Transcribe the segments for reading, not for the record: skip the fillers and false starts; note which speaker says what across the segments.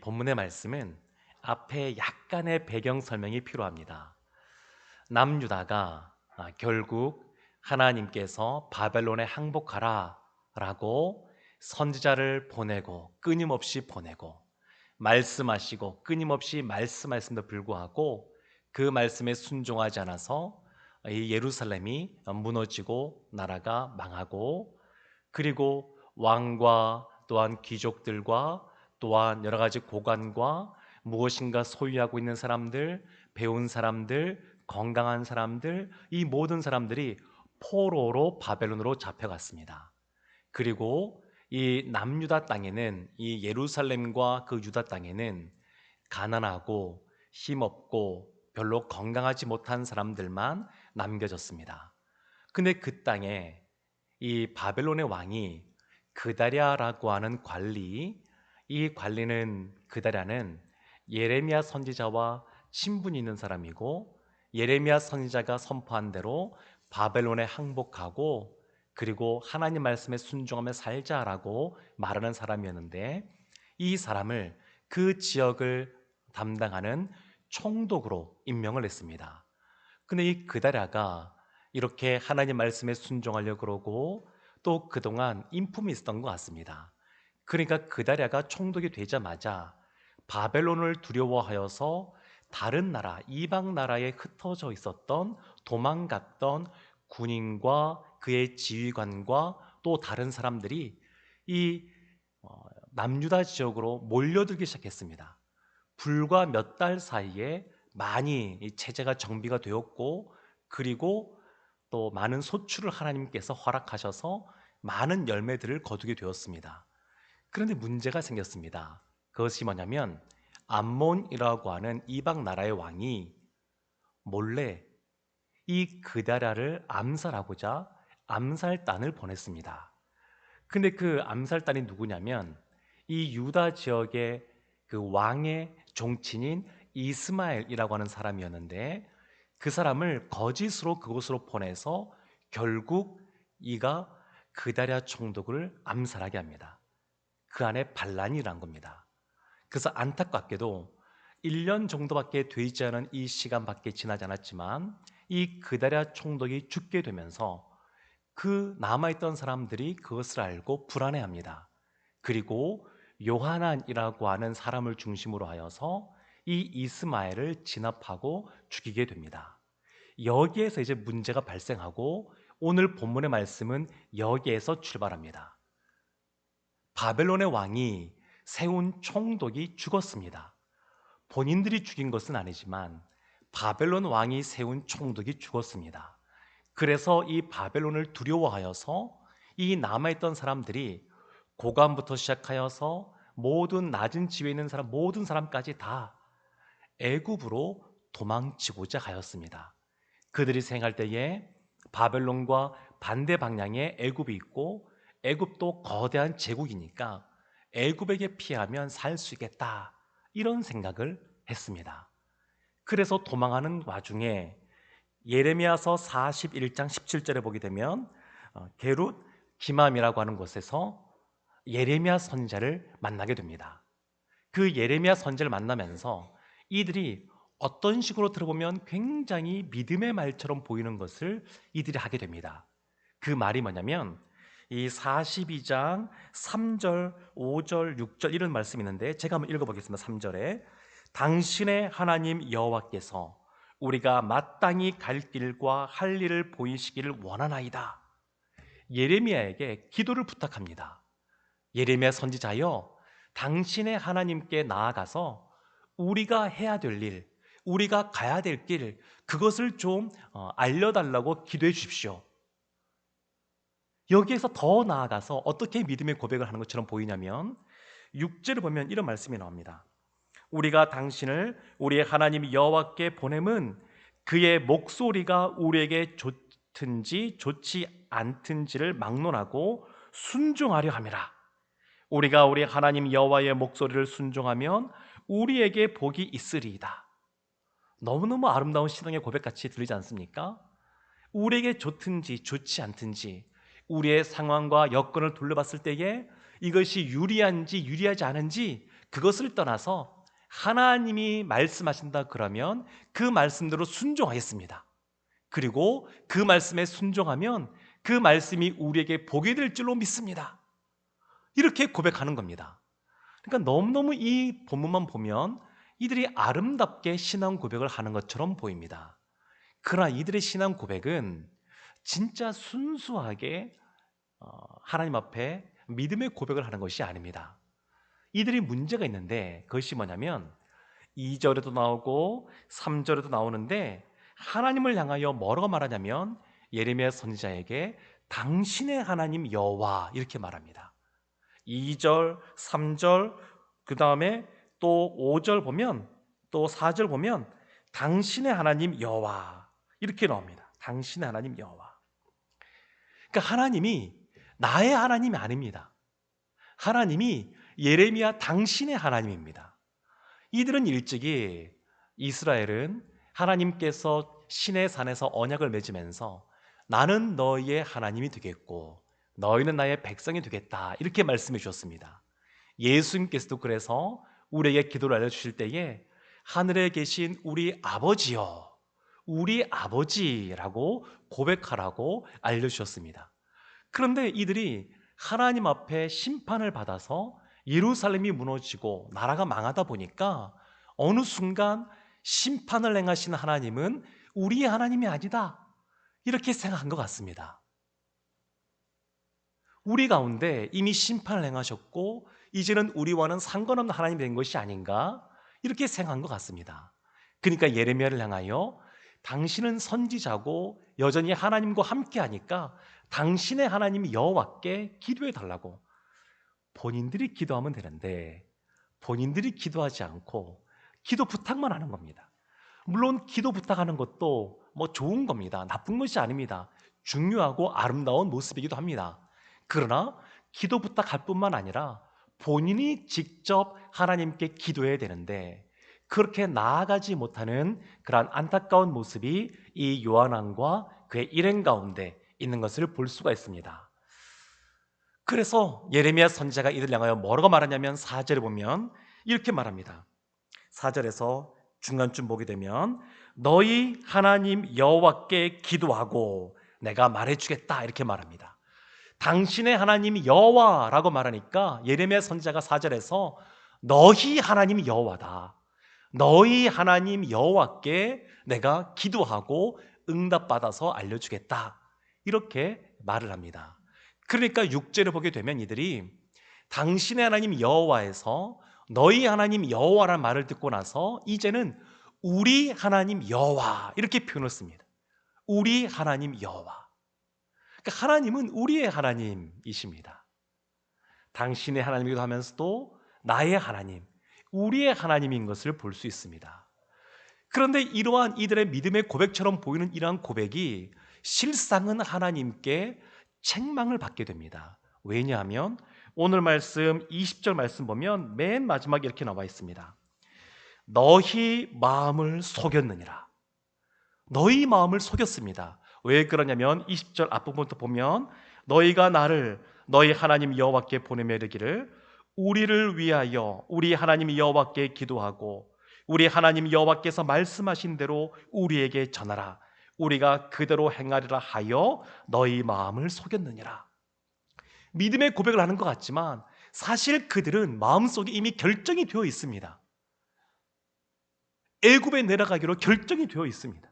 Speaker 1: 본문의 말씀은 앞에 약간의 배경 설명이 필요합니다. 남유다가 결국 하나님께서 바벨론에 항복하라 라고 선지자를 보내고 끊임없이 보내고 말씀하시고 끊임없이 말씀하심에도 불구하고 그 말씀에 순종하지 않아서 이 예루살렘이 무너지고 나라가 망하고, 그리고 왕과 또한 귀족들과 또한 여러 가지 고관과 무엇인가 소유하고 있는 사람들, 배운 사람들, 건강한 사람들, 이 모든 사람들이 포로로 바벨론으로 잡혀갔습니다. 그리고 이 남유다 땅에는, 이 예루살렘과 그 유다 땅에는 가난하고 힘없고 별로 건강하지 못한 사람들만 남겨졌습니다. 근데 그 땅에 이 바벨론의 왕이 그다랴라고 하는 관리, 이 관리는, 그다랴는 예레미야 선지자와 친분이 있는 사람이고, 예레미야 선지자가 선포한 대로 바벨론에 항복하고 그리고 하나님 말씀에 순종하며 살자라고 말하는 사람이었는데, 이 사람을 그 지역을 담당하는 총독으로 임명을 했습니다. 근데 이 그다랴가 이렇게 하나님 말씀에 순종하려고 그러고 또 그동안 인품이 있었던 것 같습니다. 그러니까 그다랴가 총독이 되자마자 바벨론을 두려워하여서 다른 나라, 이방 나라에 흩어져 있었던, 도망갔던 군인과 그의 지휘관과 또 다른 사람들이 이 남유다 지역으로 몰려들기 시작했습니다. 불과 몇 달 사이에 많이 이 체제가 정비가 되었고, 그리고 또 많은 소출을 하나님께서 허락하셔서 많은 열매들을 거두게 되었습니다. 그런데 문제가 생겼습니다. 그것이 뭐냐면, 암몬이라고 하는 이방 나라의 왕이 몰래 이 그다랴를 암살하고자 암살단을 보냈습니다. 근데 그 암살단이 누구냐면, 이 유다 지역의 그 왕의 종친인 이스마엘이라고 하는 사람이었는데, 그 사람을 거짓으로 그곳으로 보내서 결국 이가 그다랴 총독을 암살하게 합니다. 그 안에 반란이 일어난 겁니다. 그래서 안타깝게도 1년 정도밖에 되지 않은 이 시간밖에 지나지 않았지만 이 그다랴 총독이 죽게 되면서 그 남아있던 사람들이 그것을 알고 불안해합니다. 그리고 요하난이라고 하는 사람을 중심으로 하여서 이 이스마엘을 진압하고 죽이게 됩니다. 여기에서 이제 문제가 발생하고, 오늘 본문의 말씀은 여기에서 출발합니다. 바벨론의 왕이 세운 총독이 죽었습니다. 본인들이 죽인 것은 아니지만 바벨론 왕이 세운 총독이 죽었습니다. 그래서 이 바벨론을 두려워하여서 이 남아있던 사람들이 고관부터 시작하여서 모든 낮은 지위에 있는 사람, 모든 사람까지 다 애굽으로 도망치고자 하였습니다. 그들이 생활 때에 바벨론과 반대 방향에 애굽이 있고, 애굽도 거대한 제국이니까 애굽에게 피하면 살 수 있겠다, 이런 생각을 했습니다. 그래서 도망하는 와중에 예레미야서 41장 17절에 보게 되면 게룻 기맘이라고 하는 곳에서 예레미야 선지자를 만나게 됩니다. 그 예레미야 선지자를 만나면서 이들이 어떤 식으로 들어보면 굉장히 믿음의 말처럼 보이는 것을 이들이 하게 됩니다. 그 말이 뭐냐면, 이 42장 3절, 5절, 6절 이런 말씀이 있는데 제가 한번 읽어보겠습니다. 3절에 당신의 하나님 여호와께서 우리가 마땅히 갈 길과 할 일을 보이시기를 원하나이다. 예레미야에게 기도를 부탁합니다. 예레미야 선지자여, 당신의 하나님께 나아가서 우리가 해야 될 일, 우리가 가야 될 길, 그것을 좀 알려달라고 기도해 주십시오. 여기에서 더 나아가서 어떻게 믿음의 고백을 하는 것처럼 보이냐면, 6절을 보면 이런 말씀이 나옵니다. 우리가 당신을 우리의 하나님 여호와께 보냄은 그의 목소리가 우리에게 좋든지 좋지 않든지를 막론하고 순종하려 함이라. 우리가 우리 하나님 여호와의 목소리를 순종하면 우리에게 복이 있으리이다. 너무너무 아름다운 신앙의 고백같이 들리지 않습니까? 우리에게 좋든지 좋지 않든지, 우리의 상황과 여건을 둘러봤을 때에 이것이 유리한지 유리하지 않은지 그것을 떠나서 하나님이 말씀하신다 그러면 그 말씀대로 순종하겠습니다. 그리고 그 말씀에 순종하면 그 말씀이 우리에게 복이 될 줄로 믿습니다. 이렇게 고백하는 겁니다. 그러니까 너무너무 이 본문만 보면 이들이 아름답게 신앙 고백을 하는 것처럼 보입니다. 그러나 이들의 신앙 고백은 진짜 순수하게 하나님 앞에 믿음의 고백을 하는 것이 아닙니다. 이들이 문제가 있는데 그것이 뭐냐면 2절에도 나오고 3절에도 나오는데 하나님을 향하여 뭐라고 말하냐면 예레미야 선지자에게 당신의 하나님 여호와 이렇게 말합니다. 2절, 3절, 그 다음에 또 5절 보면 또 4절 보면 당신의 하나님 여호와 이렇게 나옵니다. 당신의 하나님 여호와. 그러니까 하나님이 나의 하나님이 아닙니다. 하나님이 예레미야 당신의 하나님입니다. 이들은 일찍이 이스라엘은 하나님께서 시내 산에서 언약을 맺으면서 나는 너희의 하나님이 되겠고 너희는 나의 백성이 되겠다 이렇게 말씀해 주셨습니다. 예수님께서도 그래서 우리에게 기도를 알려주실 때에 하늘에 계신 우리 아버지여 우리 아버지라고 고백하라고 알려주셨습니다. 그런데 이들이 하나님 앞에 심판을 받아서 예루살렘이 무너지고 나라가 망하다 보니까 어느 순간 심판을 행하신 하나님은 우리의 하나님이 아니다 이렇게 생각한 것 같습니다. 우리 가운데 이미 심판을 행하셨고 이제는 우리와는 상관없는 하나님이 된 것이 아닌가 이렇게 생각한 것 같습니다. 그러니까 예레미야를 향하여 당신은 선지자고 여전히 하나님과 함께 하니까 당신의 하나님 여호와께 기도해 달라고 본인들이 기도하면 되는데 본인들이 기도하지 않고 기도 부탁만 하는 겁니다. 물론 기도 부탁하는 것도 뭐 좋은 겁니다. 나쁜 것이 아닙니다. 중요하고 아름다운 모습이기도 합니다. 그러나 기도 부탁할 뿐만 아니라 본인이 직접 하나님께 기도해야 되는데 그렇게 나아가지 못하는 그러한 안타까운 모습이 이 요한왕과 그의 일행 가운데 있는 것을 볼 수가 있습니다. 그래서 예레미야 선지자가 이들 향하여 뭐라고 말하냐면 4절에 보면 이렇게 말합니다. 4절에서 중간쯤 보게 되면 너희 하나님 여호와께 기도하고 내가 말해주겠다 이렇게 말합니다. 당신의 하나님 여호와라고 말하니까 예레미야 선지자가 4절에서 너희 하나님 여호와다. 너희 하나님 여호와께 내가 기도하고 응답받아서 알려주겠다. 이렇게 말을 합니다. 그러니까 6절을 보게 되면 이들이 당신의 하나님 여호와에서 너희 하나님 여호와라는 말을 듣고 나서 이제는 우리 하나님 여호와 이렇게 표현을 씁니다. 우리 하나님 여호와. 그러니까 하나님은 우리의 하나님이십니다. 당신의 하나님이기도 하면서도 나의 하나님, 우리의 하나님인 것을 볼 수 있습니다. 그런데 이러한 이들의 믿음의 고백처럼 보이는 이러한 고백이 실상은 하나님께 책망을 받게 됩니다. 왜냐하면 오늘 말씀 20절 말씀 보면 맨 마지막에 이렇게 나와 있습니다. 너희 마음을 속였느니라. 너희 마음을 속였습니다. 왜 그러냐면 20절 앞부분부터 보면 너희가 나를 너희 하나님 여호와께 보내며 이르기를 우리를 위하여 우리 하나님 여호와께 기도하고 우리 하나님 여호와께서 말씀하신 대로 우리에게 전하라. 우리가 그대로 행하리라 하여 너희 마음을 속였느니라. 믿음의 고백을 하는 것 같지만 사실 그들은 마음속에 이미 결정이 되어 있습니다. 애굽에 내려가기로 결정이 되어 있습니다.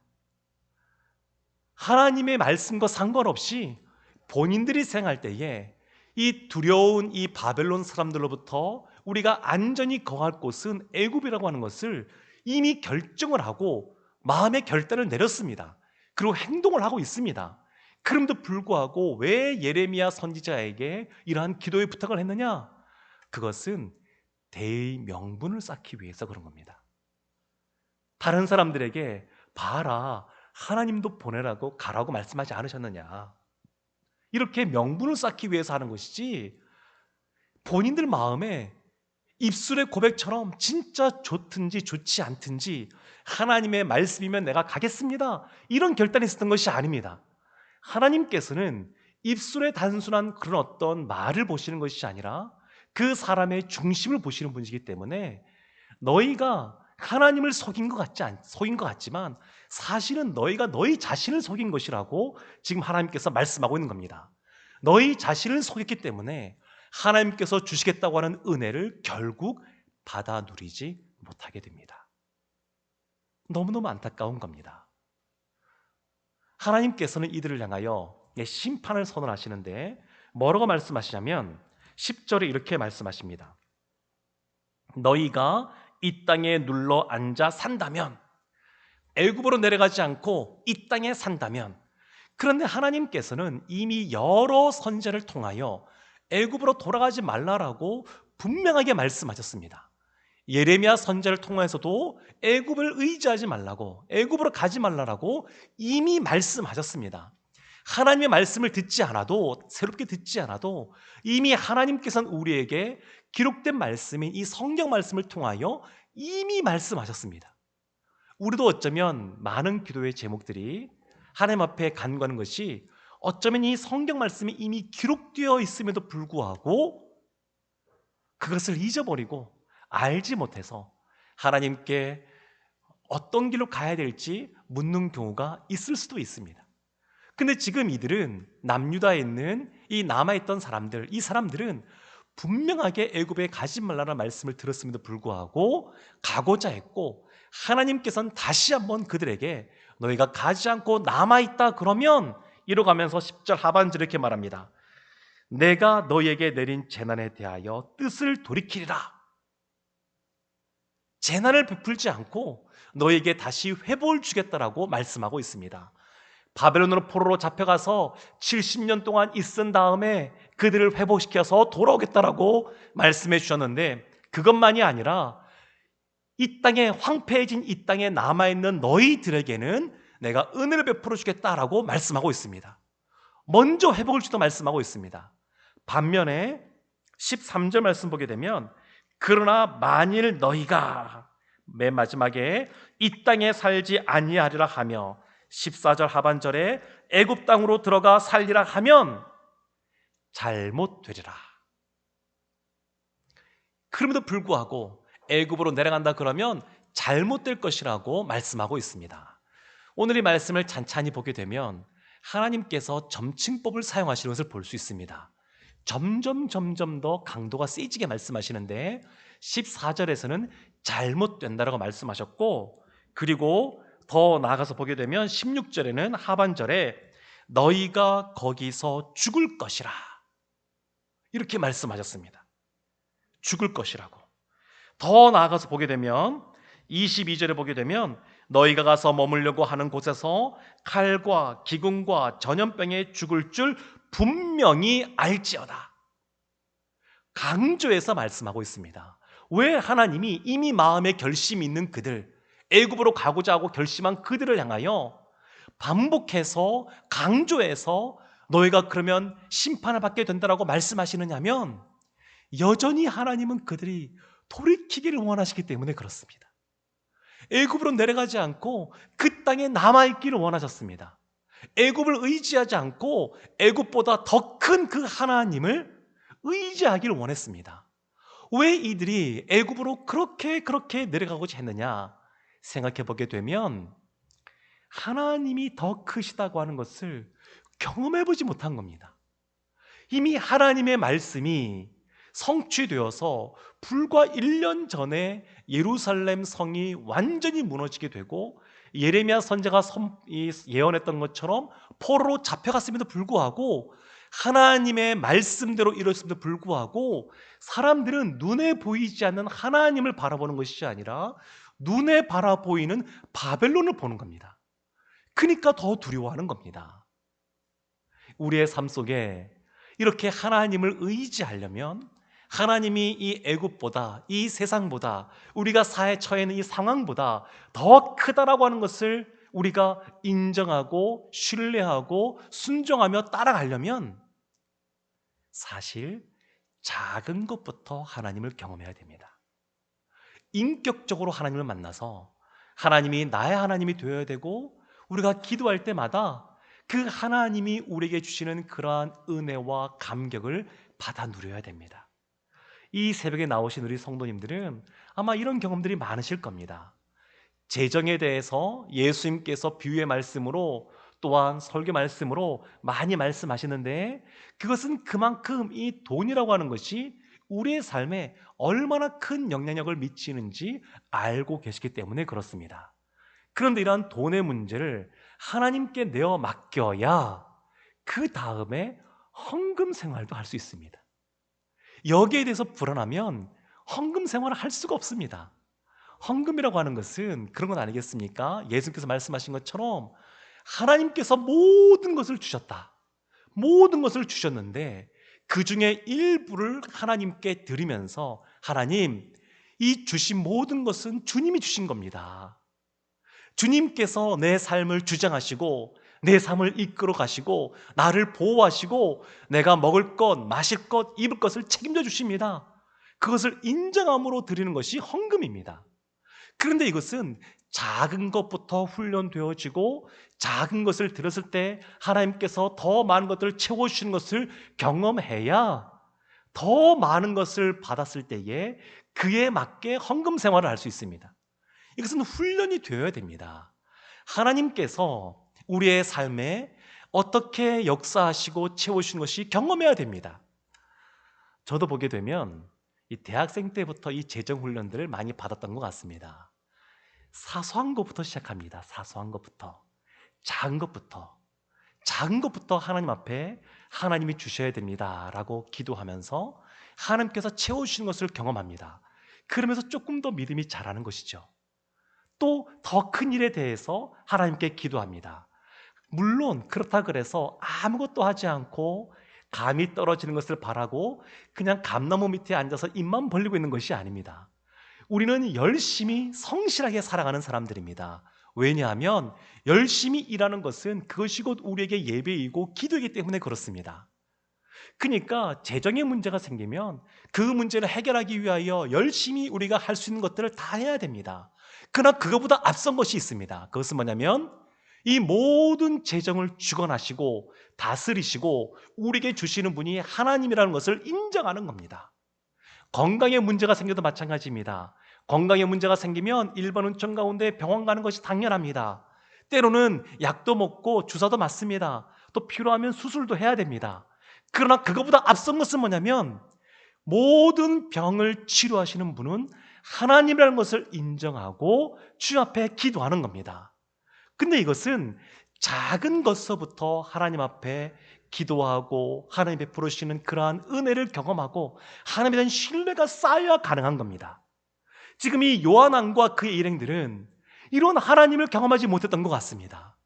Speaker 1: 하나님의 말씀과 상관없이 본인들이 생각할 때에 이 두려운 이 바벨론 사람들로부터 우리가 안전히 거할 곳은 애굽이라고 하는 것을 이미 결정을 하고 마음의 결단을 내렸습니다. 그리고 행동을 하고 있습니다. 그럼에도 불구하고 왜 예레미야 선지자에게 이러한 기도의 부탁을 했느냐? 그것은 대의 명분을 쌓기 위해서 그런 겁니다. 다른 사람들에게 봐라, 하나님도 보내라고 가라고 말씀하지 않으셨느냐? 이렇게 명분을 쌓기 위해서 하는 것이지 본인들 마음에 입술의 고백처럼 진짜 좋든지 좋지 않든지 하나님의 말씀이면 내가 가겠습니다 이런 결단이 있었던 것이 아닙니다. 하나님께서는 입술의 단순한 그런 어떤 말을 보시는 것이 아니라 그 사람의 중심을 보시는 분이기 때문에 너희가 하나님을 속인 것 같지만 사실은 너희가 너희 자신을 속인 것이라고 지금 하나님께서 말씀하고 있는 겁니다. 너희 자신을 속였기 때문에 하나님께서 주시겠다고 하는 은혜를 결국 받아 누리지 못하게 됩니다. 너무너무 안타까운 겁니다. 하나님께서는 이들을 향하여 심판을 선언하시는데 뭐라고 말씀하시냐면 10절에 이렇게 말씀하십니다. 너희가 이 땅에 눌러 앉아 산다면, 애굽으로 내려가지 않고 이 땅에 산다면, 그런데 하나님께서는 이미 여러 선지자를 통하여 애굽으로 돌아가지 말라라고 분명하게 말씀하셨습니다. 예레미야 선지자를 통해서도 애굽을 의지하지 말라고, 애굽으로 가지 말라라고 이미 말씀하셨습니다. 하나님의 말씀을 듣지 않아도, 새롭게 듣지 않아도 이미 하나님께서는 우리에게 기록된 말씀인 이 성경 말씀을 통하여 이미 말씀하셨습니다. 우리도 어쩌면 많은 기도의 제목들이 하나님 앞에 간구하는 것이 어쩌면 이 성경 말씀이 이미 기록되어 있음에도 불구하고 그것을 잊어버리고 알지 못해서 하나님께 어떤 길로 가야 될지 묻는 경우가 있을 수도 있습니다. 근데 지금 이들은 남유다에 있는 이 남아있던 사람들, 이 사람들은 분명하게 애굽에 가지 말라는 말씀을 들었음에도 불구하고 가고자 했고, 하나님께서는 다시 한번 그들에게 너희가 가지 않고 남아있다 그러면, 이러가면서 10절 하반절에 이렇게 말합니다. 내가 너희에게 내린 재난에 대하여 뜻을 돌이키리라. 재난을 베풀지 않고 너희에게 다시 회복을 주겠다라고 말씀하고 있습니다. 바벨론으로 포로로 잡혀가서 70년 동안 있은 다음에 그들을 회복시켜서 돌아오겠다라고 말씀해 주셨는데, 그것만이 아니라 이 땅에 황폐해진 이 땅에 남아있는 너희들에게는 내가 은혜를 베풀어 주겠다라고 말씀하고 있습니다. 먼저 회복을 주도 말씀하고 있습니다. 반면에 13절 말씀 보게 되면, 그러나 만일 너희가, 맨 마지막에 이 땅에 살지 아니하리라 하며 14절 하반절에 애굽 땅으로 들어가 살리라 하면 잘못되리라. 그럼에도 불구하고 애굽으로 내려간다 그러면 잘못될 것이라고 말씀하고 있습니다. 오늘 이 말씀을 찬찬히 보게 되면 하나님께서 점층법을 사용하시는 것을 볼 수 있습니다. 점점 더 강도가 세지게 말씀하시는데 14절에서는 잘못된다라고 말씀하셨고, 그리고 더 나아가서 보게 되면 16절에는 하반절에 너희가 거기서 죽을 것이라 이렇게 말씀하셨습니다. 죽을 것이라고. 더 나아가서 보게 되면 22절에 보게 되면 너희가 가서 머물려고 하는 곳에서 칼과 기근과 전염병에 죽을 줄 분명히 알지어다. 강조해서 말씀하고 있습니다. 왜 하나님이 이미 마음에 결심이 있는 그들, 애굽으로 가고자 하고 결심한 그들을 향하여 반복해서 강조해서 너희가 그러면 심판을 받게 된다라고 말씀하시느냐면, 여전히 하나님은 그들이 돌이키기를 원하시기 때문에 그렇습니다. 애굽으로 내려가지 않고 그 땅에 남아있기를 원하셨습니다. 애굽을 의지하지 않고 애굽보다 더 큰 그 하나님을 의지하기를 원했습니다. 왜 이들이 애굽으로 그렇게 내려가고자 했느냐 생각해 보게 되면, 하나님이 더 크시다고 하는 것을 경험해 보지 못한 겁니다. 이미 하나님의 말씀이 성취되어서 불과 1년 전에 예루살렘 성이 완전히 무너지게 되고, 예레미야 선지자가 예언했던 것처럼 포로로 잡혀갔음에도 불구하고, 하나님의 말씀대로 이뤘음에도 불구하고 사람들은 눈에 보이지 않는 하나님을 바라보는 것이 아니라 눈에 바라보이는 바벨론을 보는 겁니다. 그러니까 더 두려워하는 겁니다. 우리의 삶 속에 이렇게 하나님을 의지하려면 하나님이 이 애굽보다, 이 세상보다, 우리가 사회 처해 있는 이 상황보다 더 크다라고 하는 것을 우리가 인정하고 신뢰하고 순종하며 따라가려면 사실 작은 것부터 하나님을 경험해야 됩니다. 인격적으로 하나님을 만나서 하나님이 나의 하나님이 되어야 되고, 우리가 기도할 때마다 그 하나님이 우리에게 주시는 그러한 은혜와 감격을 받아 누려야 됩니다. 이 새벽에 나오신 우리 성도님들은 아마 이런 경험들이 많으실 겁니다. 재정에 대해서 예수님께서 비유의 말씀으로 또한 설교 말씀으로 많이 말씀하시는데, 그것은 그만큼 이 돈이라고 하는 것이 우리의 삶에 얼마나 큰 영향력을 미치는지 알고 계시기 때문에 그렇습니다. 그런데 이러한 돈의 문제를 하나님께 내어 맡겨야 그 다음에 헌금 생활도 할 수 있습니다. 여기에 대해서 불안하면 헌금 생활을 할 수가 없습니다. 헌금이라고 하는 것은 그런 건 아니겠습니까? 예수님께서 말씀하신 것처럼 하나님께서 모든 것을 주셨다. 모든 것을 주셨는데 그 중에 일부를 하나님께 드리면서, 하나님, 이 주신 모든 것은 주님이 주신 겁니다. 주님께서 내 삶을 주장하시고 내 삶을 이끌어 가시고 나를 보호하시고 내가 먹을 것, 마실 것, 입을 것을 책임져 주십니다. 그것을 인정함으로 드리는 것이 헌금입니다. 그런데 이것은 작은 것부터 훈련되어지고 작은 것을 들었을 때 하나님께서 더 많은 것들을 채워주시는 것을 경험해야 더 많은 것을 받았을 때에 그에 맞게 헌금 생활을 할 수 있습니다. 이것은 훈련이 되어야 됩니다. 하나님께서 우리의 삶에 어떻게 역사하시고 채우시는 것이 경험해야 됩니다. 저도 보게 되면 이 대학생 때부터 이 재정 훈련들을 많이 받았던 것 같습니다. 사소한 것부터 시작합니다. 사소한 것부터, 작은 것부터, 작은 것부터 하나님 앞에 하나님이 주셔야 됩니다라고 기도하면서 하나님께서 채워주시는 것을 경험합니다. 그러면서 조금 더 믿음이 자라는 것이죠. 또 더 큰 일에 대해서 하나님께 기도합니다. 물론 그렇다 그래서 아무것도 하지 않고 감이 떨어지는 것을 바라고 그냥 감나무 밑에 앉아서 입만 벌리고 있는 것이 아닙니다. 우리는 열심히 성실하게 살아가는 사람들입니다. 왜냐하면 열심히 일하는 것은 그것이 곧 우리에게 예배이고 기도이기 때문에 그렇습니다. 그러니까 재정의 문제가 생기면 그 문제를 해결하기 위하여 열심히 우리가 할 수 있는 것들을 다 해야 됩니다. 그러나 그것보다 앞선 것이 있습니다. 그것은 뭐냐면 이 모든 재정을 주관하시고 다스리시고 우리에게 주시는 분이 하나님이라는 것을 인정하는 겁니다. 건강에 문제가 생겨도 마찬가지입니다. 건강에 문제가 생기면 일반 은총 가운데 병원 가는 것이 당연합니다. 때로는 약도 먹고 주사도 맞습니다. 또 필요하면 수술도 해야 됩니다. 그러나 그것보다 앞선 것은 뭐냐면 모든 병을 치료하시는 분은 하나님이라는 것을 인정하고 주 앞에 기도하는 겁니다. 근데 이것은 작은 것서부터 하나님 앞에 기도하고 하나님 베풀어 주시는 그러한 은혜를 경험하고 하나님에 대한 신뢰가 쌓여야 가능한 겁니다. 지금 이 요한왕과 그의 일행들은 이런 하나님을 경험하지 못했던 것 같습니다.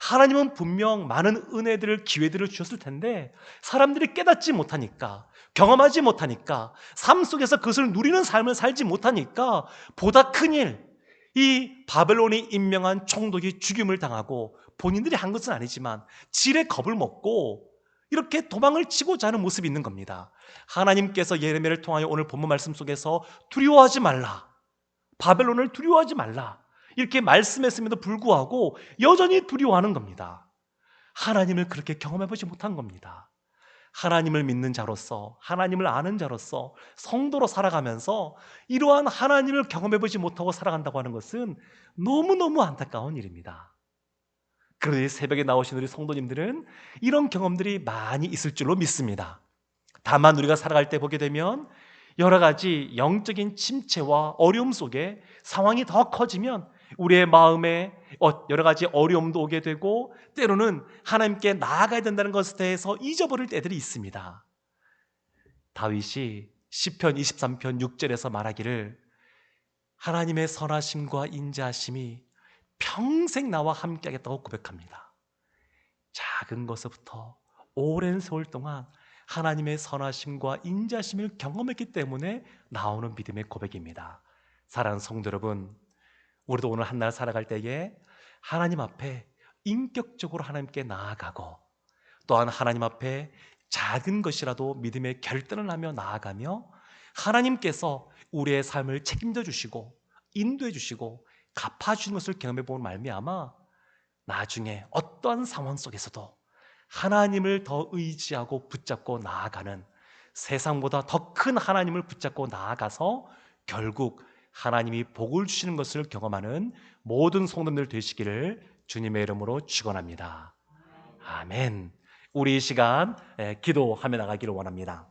Speaker 1: 하나님은 분명 많은 은혜들을, 기회들을 주셨을 텐데 사람들이 깨닫지 못하니까, 경험하지 못하니까, 삶 속에서 그것을 누리는 삶을 살지 못하니까 보다 큰 일, 이 바벨론이 임명한 총독이 죽임을 당하고 본인들이 한 것은 아니지만 질의 겁을 먹고 이렇게 도망을 치고자 하는 모습이 있는 겁니다. 하나님께서 예레미야를 통하여 오늘 본문 말씀 속에서 두려워하지 말라, 바벨론을 두려워하지 말라 이렇게 말씀했음에도 불구하고 여전히 두려워하는 겁니다. 하나님을 그렇게 경험해보지 못한 겁니다. 하나님을 믿는 자로서, 하나님을 아는 자로서 성도로 살아가면서 이러한 하나님을 경험해보지 못하고 살아간다고 하는 것은 너무너무 안타까운 일입니다. 그런데 새벽에 나오신 우리 성도님들은 이런 경험들이 많이 있을 줄로 믿습니다. 다만 우리가 살아갈 때 보게 되면 여러 가지 영적인 침체와 어려움 속에 상황이 더 커지면 우리의 마음에 여러 가지 어려움도 오게 되고 때로는 하나님께 나아가야 된다는 것에 대해서 잊어버릴 때들이 있습니다. 다윗이 시편 23편 6절에서 말하기를 하나님의 선하심과 인자하심이 평생 나와 함께하겠다고 고백합니다. 작은 것부터 오랜 세월 동안 하나님의 선하심과 인자심을 경험했기 때문에 나오는 믿음의 고백입니다. 사랑하는 성도 여러분, 우리도 오늘 한 날 살아갈 때에 하나님 앞에 인격적으로 하나님께 나아가고 또한 하나님 앞에 작은 것이라도 믿음의 결단을 하며 나아가며 하나님께서 우리의 삶을 책임져 주시고 인도해 주시고 갚아주시는 것을 경험해 보면 말미암아 나중에 어떠한 상황 속에서도 하나님을 더 의지하고 붙잡고 나아가는 세상보다 더 큰 하나님을 붙잡고 나아가서 결국 하나님이 복을 주시는 것을 경험하는 모든 성도님들 되시기를 주님의 이름으로 축원합니다. 아멘. 우리 이 시간 기도하며 나가기를 원합니다.